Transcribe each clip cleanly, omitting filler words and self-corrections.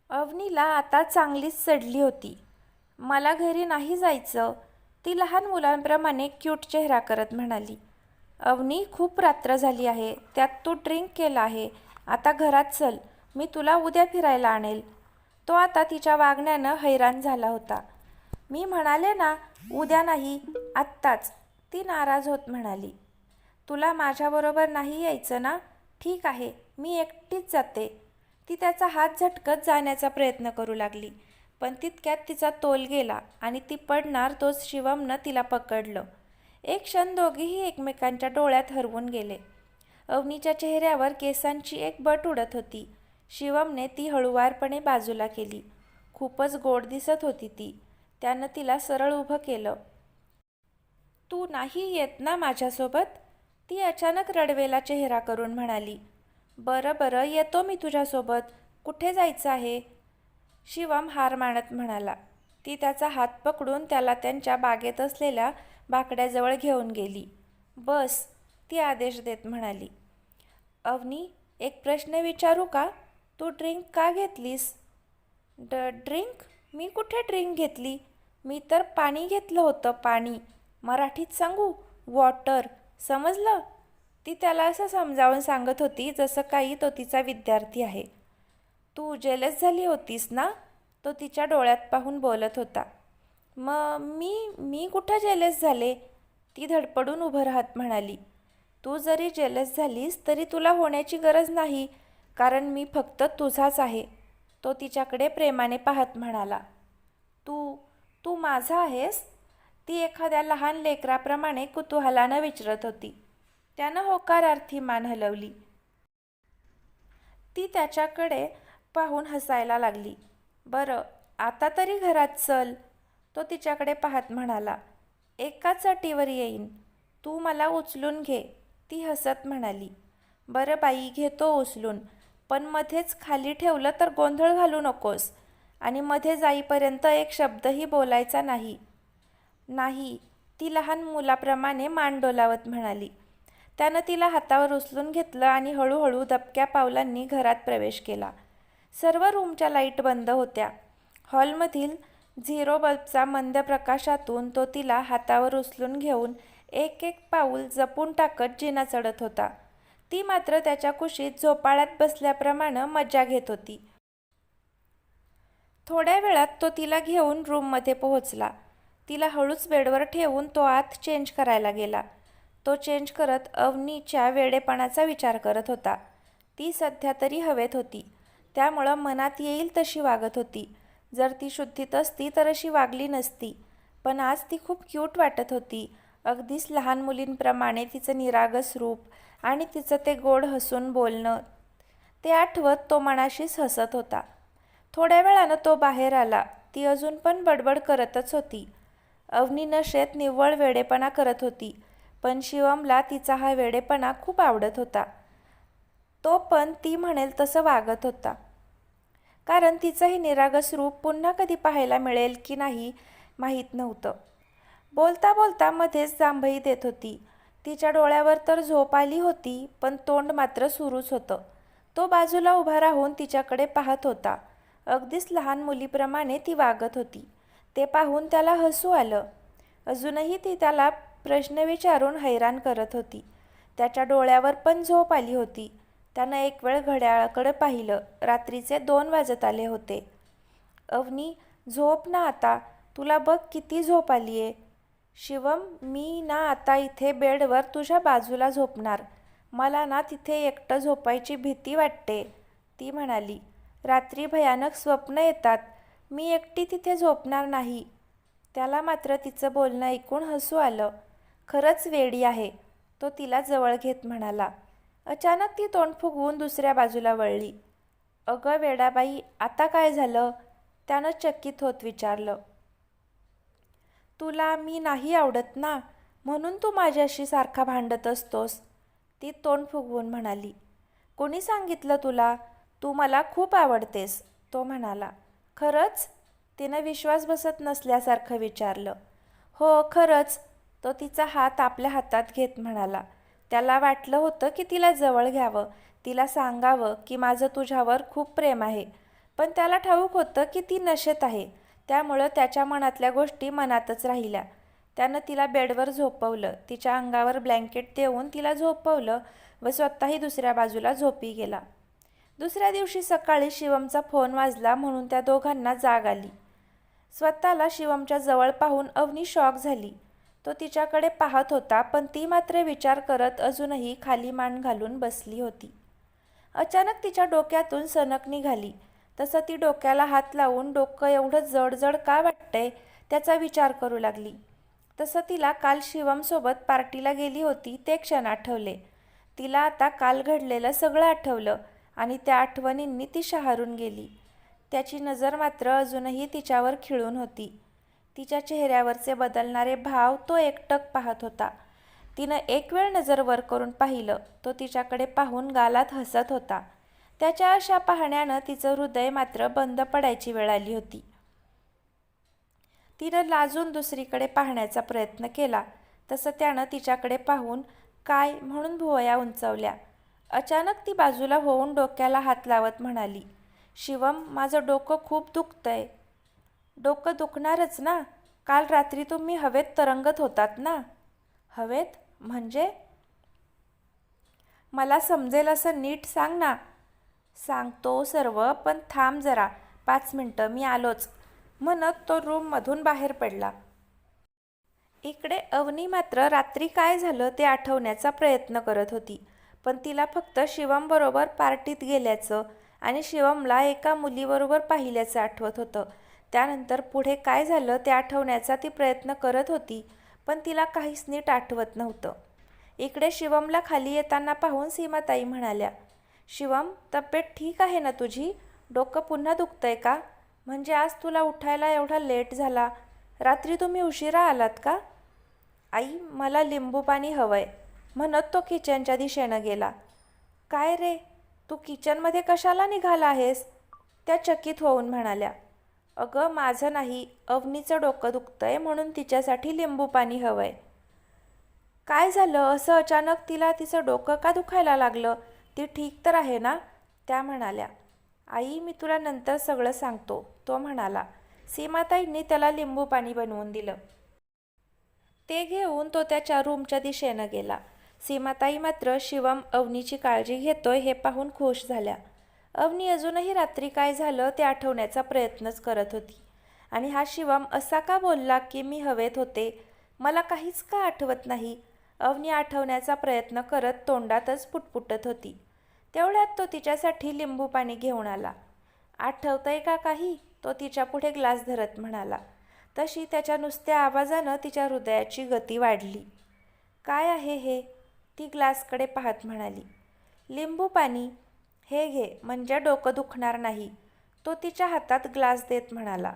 अवनीला आता चांगलीच चढली होती. मला घरी नाही जायचं, ती लहान मुलांप्रमाणे क्यूट चेहरा करत म्हणाली. अवनी, खूप रात्र झाली आहे, त्यात तू ड्रिंक केला आहे. आता घरात चल, मी तुला उद्या फिरायला आणेल. तो आता तिच्या वागण्यानं हैराण झाला होता. मी म्हणाले ना, उद्या नाही, आत्ताच, ती नाराज होत म्हणाली. तुला माझ्याबरोबर नाही यायचं ना? ठीक आहे, मी एकटीच जाते. ती त्याचा हात झटकत जाण्याचा प्रयत्न करू लागली, पण तितक्यात तिचा तोल गेला आणि ती पडणार तोच शिवमनं तिला पकडलं. एक क्षण दोघेही एकमेकांच्या डोळ्यात हरवून गेले. अवनीच्या चेहऱ्यावर केसांची एक बट उडत होती. शिवमने ती हळुवारपणे बाजूला केली. खूपच गोड दिसत होती ती. त्यानं तिला सरळ उभं केलं. तू नाही येत ना माझ्यासोबत? ती अचानक रडवेला चेहरा करून म्हणाली. बरं बरं, येतो मी तुझ्यासोबत. कुठे जायचं आहे? शिवम हार मानत म्हणाला. ती त्याचा हात पकडून त्याला त्यांच्या बागेत असलेल्या बाकड्याजवळ घेऊन गेली. बस, ती आदेश देत म्हणाली. अवनी, एक प्रश्न विचारू का? तू ड्रिंक का घेतलीस? ड्रिंक? मी कुठे ड्रिंक घेतली? मी तर पाणी घेतलं होतं, पाणी. मराठीत सांगू? वॉटर. समजलं? ती त्याला असं समजावून सांगत होती जसं काही तो तिचा विद्यार्थी आहे. तू जेलस झाली होतीस ना? तो तिच्या डोळ्यात पाहून बोलत होता. मी कुठं जेलस झाले? ती धडपडून उभं राहत म्हणाली. तू जरी जेलस झालीस तरी तुला होण्याची गरज नाही, कारण मी फक्त तुझाच आहे. तो तिच्याकडे प्रेमाने पाहत म्हणाला. तू तू माझा आहेस? ती एखाद्या लहान लेकराप्रमाणे कुतूहलानं विचारत होती. त्यानं होकारार्थी मान हलवली. ती त्याच्याकडे पाहून हसायला लागली. बरं, आता तरी घरात चल, तो तिच्याकडे पाहत म्हणाला. एकाच अटीवर येईन, तू मला उचलून घे, ती हसत म्हणाली. बरं बाई, घेतो उचलून, पण मध्येच खाली ठेवलं तर गोंधळ घालू नकोस, आणि मध्ये जाईपर्यंत एक शब्दही बोलायचा नाही. नाही, ती लहान मुलाप्रमाणे मान डोलावत म्हणाली. त्यानं तिला हातावर उचलून घेतलं आणि हळूहळू दबक्या पावलांनी घरात प्रवेश केला. सर्व रूमच्या लाईट बंद होत्या. हॉलमधील झिरो बल्बचा मंद प्रकाशातून तो तिला हातावर उचलून घेऊन एक एक पाऊल जपून टाकत जिना चढत होता. ती मात्र त्याच्या कुशीत झोपाळ्यात बसल्याप्रमाणे मजा घेत होती. थोड्या वेळात तो तिला घेऊन रूममध्ये पोहोचला. तिला हळूच बेडवर ठेवून तो आत चेंज करायला गेला. तो चेंज करत अवनीच्या वेडेपणाचा विचार करत होता. ती सध्या तरी हवेत होती, त्यामुळं मनात येईल तशी वागत होती. जर ती शुद्धीत असती तर अशी वागली नसती. पण आज ती खूप क्यूट वाटत होती. अगदीच लहान मुलींप्रमाणे तिचं निरागस रूप आणि तिचं ते गोड हसून बोलणं, ते आठवत तो मनाशीच हसत होता. थोड्या वेळानं तो बाहेर आला. ती अजून पण बडबड करतच होती. अवनी नशेत निव्वळ वेडेपणा करत होती, पण शिवमला तिचा हा वेडेपणा खूप आवडत होता. तो पण ती म्हणेल तसं वागत होता, कारण तिचं हे निरागस रूप पुन्हा कधी पाहायला मिळेल की नाही माहीत नव्हतं. बोलता बोलता मध्येच जांभई देत होती. तिच्या डोळ्यावर तर झोप आली होती, पण तोंड मात्र सुरूच होतं. तो बाजूला उभा राहून तिच्याकडे पाहत होता. अगदीच लहान मुलीप्रमाणे ती वागत होती. ते पाहून त्याला हसू आलं. अजूनही ती त्याला प्रश्न विचारून हैराण करत होती. त्याच्या डोळ्यावर पण झोप आली होती. त्यानं एक वेळ घड्याळाकडे पाहिलं. रात्रीचे 2 वाजत आले होते. अवनी, झोप ना आता, तुला बघ किती झोप आली आहे. शिवम, मी ना आता इथे बेडवर तुझ्या बाजूला झोपणार. मला ना तिथे एकटं झोपायची भीती वाटते, ती म्हणाली. रात्री भयानक स्वप्न येतात. मी एकटी तिथे झोपणार नाही. त्याला मात्र तिचं बोलणं ऐकून हसू आलं. खरंच वेडी आहे, तो तिला जवळ घेत म्हणाला. अचानक ती तोंड फुगवून दुसऱ्या बाजूला वळली. अगं वेडाबाई, आता काय झालं? त्यानं चकित होत विचारलं. तुला मी नाही आवडत ना, म्हणून तू माझ्याशी सारखा भांडत असतोस, ती तोंड फुगवून म्हणाली. कोणी सांगितलं तुला? तू मला खूप आवडतेस, तो म्हणाला. खरंच? तिनं विश्वास बसत नसल्यासारखं विचारलं. हो खरंच, तो तिचा हात आपल्या हातात घेत म्हणाला. त्याला वाटलं होतं की तिला जवळ घ्यावं, तिला सांगावं की माझं तुझ्यावर खूप प्रेम आहे, पण त्याला ठाऊक होतं की ती नशेत आहे, त्यामुळं त्याच्या मनातल्या गोष्टी मनातच राहिल्या. त्यानं तिला बेडवर झोपवलं, तिच्या अंगावर ब्लँकेट देऊन तिला झोपवलं व स्वतःही दुसऱ्या बाजूला झोपी गेला. दुसऱ्या दिवशी सकाळी शिवमचा फोन वाजला म्हणून त्या दोघांना जाग आली. स्वतःला शिवमच्या जवळ पाहून अवनी शॉक झाली. तो तिच्याकडे पाहत होता, पण ती मात्र विचार करत अजूनही खाली मान घालून बसली होती. अचानक तिच्या डोक्यातून सनक निघाली. तसं ती डोक्याला हात लावून डोकं एवढं जड का वाटतंय त्याचा विचार करू लागली. तसं तिला काल शिवमसोबत पार्टीला गेली होती ते क्षण आठवले. तिला आता काल घडलेलं सगळं आठवलं आणि त्या आठवणींनी ती शहारून गेली. त्याची नजर मात्र अजूनही तिच्यावर खिळून होती. तिच्या चेहऱ्यावरचे बदलणारे भाव तो एकटक पाहत होता. तिनं एक वेळ नजर वर करून पाहिलं. तो तिच्याकडे पाहून गालात हसत होता. त्याच्या अशा पाहण्यानं तिचं हृदय मात्र बंद पडायची वेळ आली होती. तिनं लाजून दुसरीकडे पाहण्याचा प्रयत्न केला. तसं त्यानं तिच्याकडे पाहून काय म्हणून भुवया उंचावल्या. अचानक ती बाजूला होऊन डोक्याला हात लावत म्हणाली, शिवम, माझं डोकं खूप दुखतंय. डोकं दुखणारच ना. काल रात्री तुम्ही हवेत तरंगत होतात ना. हवेत म्हणजे? मला समजेल असं नीट सांग ना. सांगतो सर्व, पण थांब जरा 5 मिनटं, मी आलोच, म्हणत तो रूममधून बाहेर पडला. इकडे अवनी मात्र रात्री काय झालं ते आठवण्याचा प्रयत्न करत होती. पण तिला फक्त शिवमबरोबर पार्टीत गेल्याचं आणि शिवमला एका मुलीबरोबर पाहिल्याचं आठवत होतं. त्यानंतर पुढे काय झालं ते आठवण्याचा ती प्रयत्न करत होती, पण तिला काहीच नीट आठवत नव्हतं. इकडे शिवमला खाली येताना पाहून सीमाताई म्हणाल्या, शिवम, तब्येत ठीक आहे ना तुझी? डोकं पुन्हा दुखतंय का? म्हणजे आज तुला उठायला एवढा लेट झाला. रात्री तुम्ही उशिरा आलात का? आई, मला लिंबू पाणी हवंय, म्हणत तो किचनच्या दिशेनं गेला. काय रे, तू किचनमध्ये कशाला निघाला आहेस? त्या चकित होऊन म्हणाल्या. अगं माझं नाही, अवनीचं डोकं दुखतंय म्हणून तिच्यासाठी लिंबू पाणी हवंय. काय झालं असं अचानक तिला तिचं डोकं का दुखायला लागलं? ती ठीक तर आहे ना? त्या म्हणाल्या. आई, मी तुला नंतर सगळं सांगतो, तो म्हणाला. सीमाताईंनी त्याला लिंबू पाणी बनवून दिलं. ते घेऊन तो त्याच्या रूमच्या दिशेनं गेला. सीमाताई मात्र शिवम अवनीची काळजी घेतोय हे पाहून खुश झाल्या. अवनी अजूनही रात्री काय झालं ते आठवण्याचा प्रयत्नच करत होती. आणि हा शिवम असा का बोलला की मी हवेत होते, मला काहीच का आठवत नाही? अवनी आठवण्याचा प्रयत्न करत तोंडातच पुटपुटत होती. तेवढ्यात तो तिच्यासाठी लिंबू पाणी घेऊन आला. आठवतंय का काही? तो तिच्या पुढे ग्लास धरत म्हणाला. तशी त्याच्या नुसत्या आवाजानं तिच्या हृदयाची गती वाढली. काय आहे हे? ती ग्लासकडे पाहत म्हणाली. लिंबू पाणी, हे घे, म्हणजे डोकं दुखणार नाही, तो तिच्या हातात ग्लास देत म्हणाला.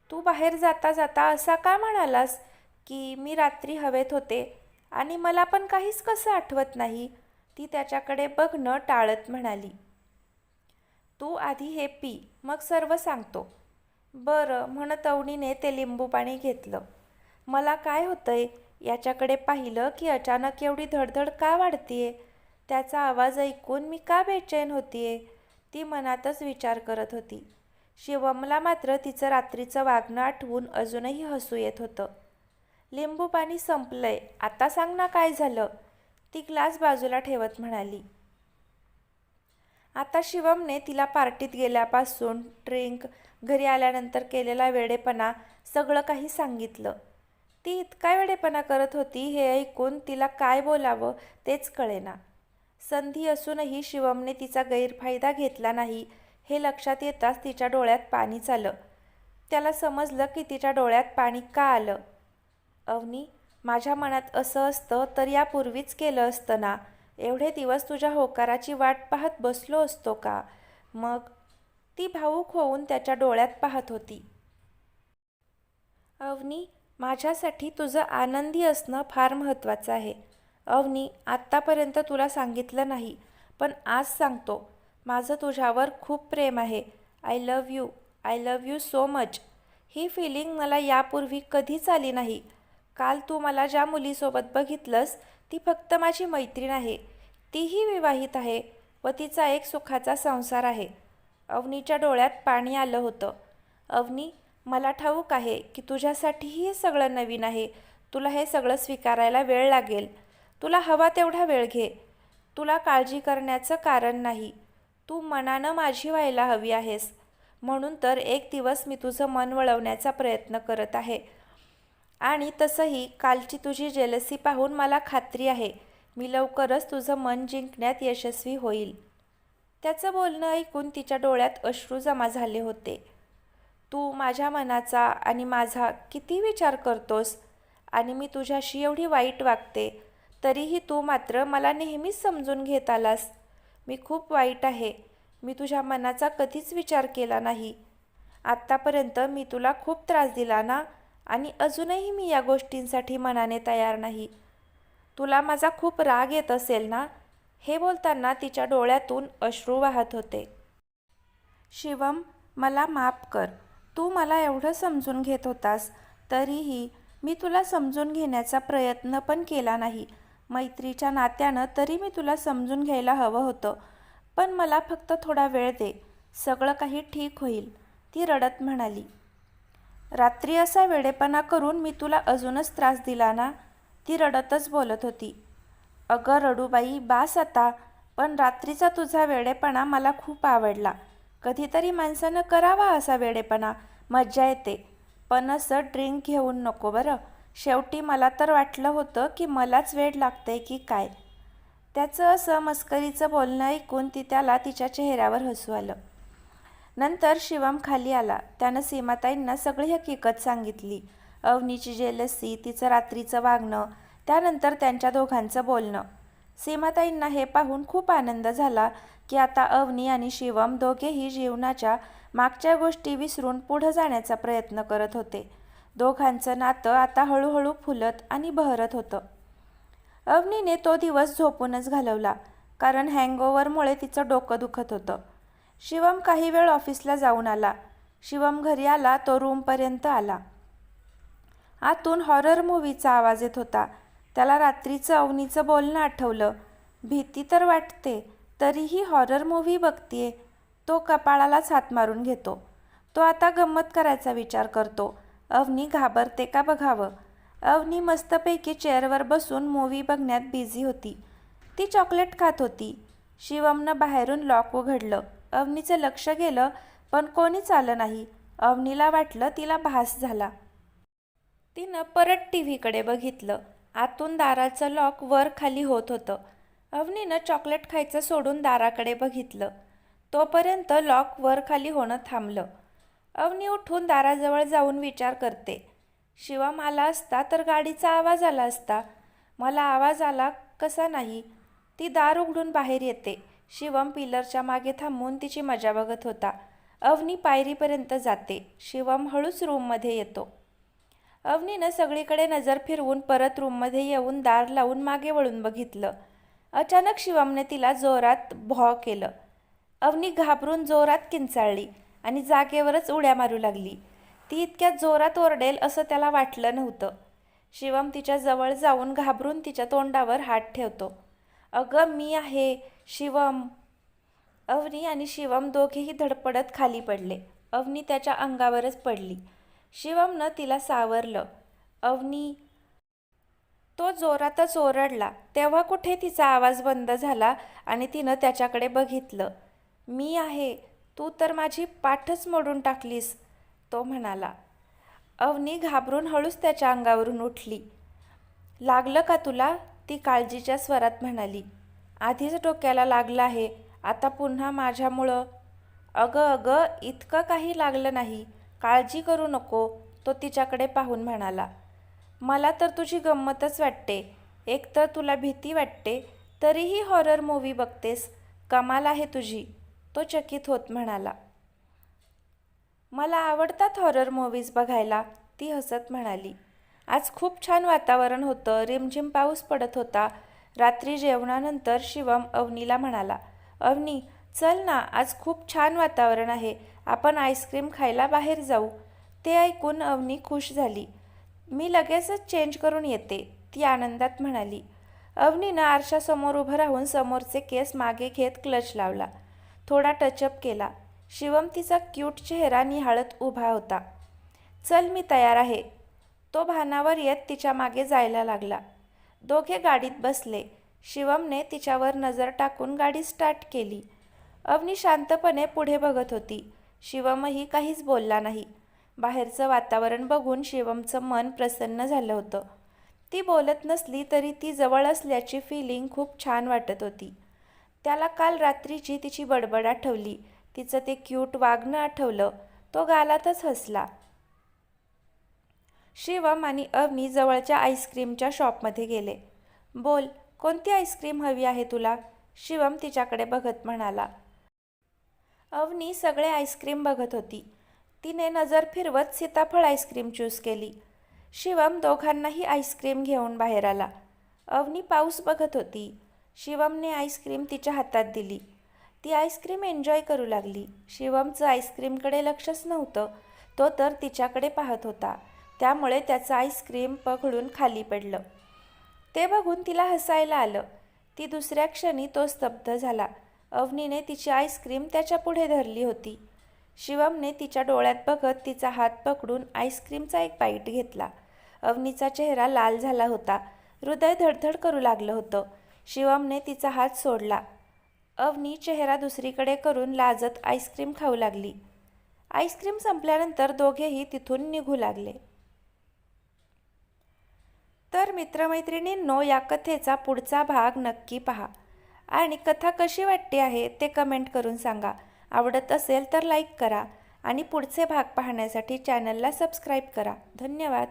तू बाहेर जाता जाता असा का म्हणालास की मी रात्री हवेत होते आणि मला पण काहीच कसं आठवत नाही? ती त्याच्याकडे बघणं टाळत म्हणाली. तू आधी हे पी, मग सर्व सांगतो. बरं, म्हणत अवनीने ते लिंबू पाणी घेतलं. मला काय होतंय याच्याकडे पाहिलं की अचानक एवढी धडधड का वाढतीये? त्याचा आवाज ऐकून मी का बेचैन होतीये? ती मनातच विचार करत होती. शिवमला मात्र तिचं रात्रीचं वागणं आठवून अजूनही हसू येत होतं. लिंबू पाणी संपलंय, आता सांग ना काय झालं? ती ग्लास बाजूला ठेवत म्हणाली. आता शिवमने तिला पार्टीत गेल्यापासून ड्रिंक, घरी आल्यानंतर केलेला वेडेपणा सगळं काही सांगितलं. ती इतका वेडेपणा करत होती हे ऐकून तिला काय बोलावं तेच कळेना. संधी असूनही शिवमने तिचा गैरफायदा घेतला नाही हे लक्षात येताच तिच्या डोळ्यात पाणी आलं. त्याला समजलं की तिच्या डोळ्यात पाणी का आलं. अवनी, माझ्या मनात असं असतं तर यापूर्वीच केलं असतं ना. एवढे दिवस तुझ्या होकाराची वाट पाहत बसलो असतो का? मग? ती भावूक होऊन त्याच्या डोळ्यात पाहत होती. अवनी, माझ्यासाठी तुझं आनंदी असणं फार महत्त्वाचं आहे. अवनी, आत्तापर्यंत तुला सांगितलं नाही, पण आज सांगतो. माझं तुझ्यावर खूप प्रेम आहे. I love you, I love you so much. ही फिलिंग मला यापूर्वी कधीच आली नाही. काल तू मला ज्या मुलीसोबत बघितलंस ती फक्त माझी मैत्रीण आहे. तीही विवाहित आहे व तिचा एक सुखाचा संसार आहे. अवनीच्या डोळ्यात पाणी आलं होतं. अवनी, मला ठाऊक आहे की तुझ्यासाठीही हे सगळं नवीन आहे. तुला हे सगळं स्वीकारायला वेळ लागेल. तुला हवा तेवढा वेळ घे. तुला काळजी करण्याचं कारण नाही. तू मनानं माझी व्हायला हवी आहेस. म्हणून तर एक दिवस मी तुझं मन वळवण्याचा प्रयत्न करत आहे. आणि तसंही कालची तुझी जेलसी पाहून मला खात्री आहे मी लवकरच तुझं मन जिंकण्यात यशस्वी होईल. त्याचं बोलणं ऐकून तिच्या डोळ्यात अश्रू जमा झाले होते. तू माझ्या मनाचा आणि माझा किती विचार करतोस आणि मी तुझ्याशी एवढी वाईट वागते तरीही तू मात्र मला नेहमीच समजून घेत आलास. मी खूप वाईट आहे. मी तुझ्या मनाचा कधीच विचार केला नाही. आत्तापर्यंत मी तुला खूप त्रास दिला ना, आणि अजूनही मी या गोष्टींसाठी मनाने तयार नाही. तुला माझा खूप राग येत असेल ना. हे बोलताना तिच्या डोळ्यातून अश्रू वाहत होते. शिवम, मला माफ कर. तू मला एवढं समजून घेत होतास तरीही मी तुला समजून घेण्याचा प्रयत्न पण केला नाही. मैत्रीच्या नात्यानं तरी मी तुला समजून घ्यायला हवं होतं. पण मला फक्त थोडा वेळ दे. सगळं काही ठीक होईल, ती रडत म्हणाली. रात्री असा वेडेपणा करून मी तुला अजूनच त्रास दिला ना, ती रडतच बोलत होती. अगं रडूबाई, बास आता. पण रात्रीचा तुझा वेडेपणा मला खूप आवडला. कधीतरी माणसानं करावा असा वेडेपणा, मज्जा येते. पण असं ड्रिंक घेऊन नको बरं. शेवटी मला तर वाटलं होतं की मलाच वेड लागतंय की काय. त्याचं असं मस्करीचं बोलणं ऐकून त्याला तिच्या चेहऱ्यावर हसू आलं. नंतर शिवम खाली आला. त्यानं सीमाताईंना सगळी हकीकत सांगितली. अवनीची जेलसी, तिचं रात्रीचं वागणं, त्यानंतर त्यांच्या दोघांचं बोलणं. सीमाताईंना हे पाहून खूप आनंद झाला की आता अवनी आणि शिवम दोघेही जीवनाच्या मागच्या गोष्टी विसरून पुढं जाण्याचा प्रयत्न करत होते. दोघांचं नातं आता हळूहळू फुलत आणि बहरत होतं. अवनीने तो दिवस झोपूनच घालवला, कारण हँगओव्हरमुळे तिचं डोकं दुखत होतं. शिवम काही वेळ ऑफिसला जाऊन आला. शिवम घरी आला तो रूमपर्यंत आला. आतून हॉरर मूव्हीचा आवाज येत होता. त्याला रात्रीचं अवनीचं बोलणं आठवलं. भीती तर वाटते, तरीही हॉरर मूव्ही बघतीये. तो कपाळालाच हात मारून घेतो. तो आता गंमत करायचा विचार करतो. अवनी घाबरते का बघावं. अवनी मस्तपैकी चेअरवर बसून मूव्ही बघण्यात बिझी होती. ती चॉकलेट खात होती. शिवमनं बाहेरून लॉक उघडलं. अवनीचं लक्ष गेलं, पण कोणीच आलं नाही. अवनीला वाटलं तिला भास झाला. तिनं परत टीव्हीकडे बघितलं. आतून दाराचं लॉक वर खाली होत होतं. अवनीनं चॉकलेट खायचं सोडून दाराकडे बघितलं. तोपर्यंत लॉक वर खाली होणं थांबलं. अवनी उठून दाराजवळ जाऊन विचार करते. शिवम आला असता तर गाडीचा आवाज आला असता. मला आवाज आला कसा नाही. ती दार उघडून बाहेर येते. शिवम पिलरच्या मागे थांबून तिची मजा बघत होता. अवनी पायरीपर्यंत जाते. शिवम हळूच रूममध्ये येतो. अवनीनं सगळीकडे नजर फिरवून परत रूममध्ये येऊन दार लावून मागे वळून बघितलं. अचानक शिवमने तिला जोरात भॉ केलं. अवनी घाबरून जोरात किंचाळली आणि जागेवरच उड्या मारू लागली. ती इतक्या जोरात ओरडेल असं त्याला वाटलं नव्हतं. शिवम तिच्या जवळ जाऊन घाबरून तिच्या तोंडावर हात ठेवतो. अगं मी आहे शिवम. अवनी आणि शिवम दोघेही धडपडत खाली पडले. अवनी त्याच्या अंगावरच पडली. शिवमनं तिला सावरलं. अवनी. तो जोरातच ओरडला. तेव्हा कुठे तिचा आवाज बंद झाला आणि तिनं त्याच्याकडे बघितलं. मी आहे. तू तर माझी पाठच मोडून टाकलीस, तो म्हणाला. अवनी घाबरून हळूच त्याच्या अंगावरून उठली. लागलं का तुला, ती काळजीच्या स्वरात म्हणाली. आधीच डोक्याला लागलं आहे, आता पुन्हा माझ्यामुळं. अगं अगं, इतकं काही लागलं नाही, काळजी करू नको, तो तिच्याकडे पाहून म्हणाला. मला तर तुझी गंमतच वाटते. एकतर तुला भीती वाटते तरीही हॉरर मूव्ही बघतेस. कमाल आहे तुझी, तो चकित होत म्हणाला. मला आवडतात हॉरर मूव्हीज बघायला, ती हसत म्हणाली. आज खूप छान वातावरण होतं. रिमझिम पाऊस पडत होता. रात्री जेवणानंतर शिवम अवनीला म्हणाला. अवनी, चल ना, आज खूप छान वातावरण आहे. आपण आईस्क्रीम खायला बाहेर जाऊ. ते ऐकून अवनी खुश झाली. मी लगेचच चेंज करून येते, ती आनंदात म्हणाली. अवनीनं आरशासमोर उभं राहून समोरचे केस मागे घेत क्लच लावला. थोडा टचअप केला. शिवम तिचा क्यूट चेहरा निहाळत उभा होता. चल मी तयार आहे. तो भानावर येत तिच्या मागे जायला लागला. दोघे गाडीत बसले. शिवमने तिच्यावर नजर टाकून गाडी स्टार्ट केली. अवनी शांतपणे पुढे बघत होती. शिवमही काहीच बोलला नाही. बाहेरचं वातावरण बघून शिवमचं मन प्रसन्न झालं होतं. ती बोलत नसली तरी ती जवळ असल्याची फिलिंग खूप छान वाटत होती. त्याला काल रात्रीची तिची बडबड आठवली. तिचं ते क्यूट वागणं आठवलं. तो गालातच हसला. शिवम आणि अवनी जवळच्या आईस्क्रीमच्या शॉपमध्ये गेले. बोल, कोणती आईस्क्रीम हवी आहे तुला? शिवम तिच्याकडे बघत म्हणाला. अवनी सगळे आईस्क्रीम बघत होती. तिने नजर फिरवत सीताफळ आईस्क्रीम चूज केली. शिवम दोघांनाही आईस्क्रीम घेऊन बाहेर आला. अवनी पाऊस बघत होती. शिवमने आईस्क्रीम तिच्या हातात दिली. ती आईस्क्रीम एन्जॉय करू लागली. शिवमचं आईस्क्रीमकडे लक्षच नव्हतं. तो तर तिच्याकडे पाहत होता. त्यामुळे त्याचं आईस्क्रीम पकडून खाली पडलं. ते बघून तिला हसायला आलं. ती दुसऱ्या क्षणी तो स्तब्ध झाला. अवनीने तिची आईस्क्रीम त्याच्या पुढे धरली होती. शिवमने तिच्या डोळ्यात बघत तिचा हात पकडून आईस्क्रीमचा एक बाईट घेतला. अवनीचा चेहरा लाल झाला होता. हृदय धडधड करू लागलं होतं. शिवमने तिचा हात सोडला. अवनी चेहरा दुसरीकडे करून लाजत आईस्क्रीम खाऊ लागली. आईस्क्रीम संपल्यानंतर दोघेही तिथून निघू लागले. तर मित्रमैत्रिणींनो, या कथेचा पुढचा भाग नक्की पहा आणि कथा कशी वाटते आहे ते कमेंट करून सांगा. आवडत असेल तर लाईक करा आणि पुढचे भाग पाहण्यासाठी चॅनलला सबस्क्राईब करा. धन्यवाद.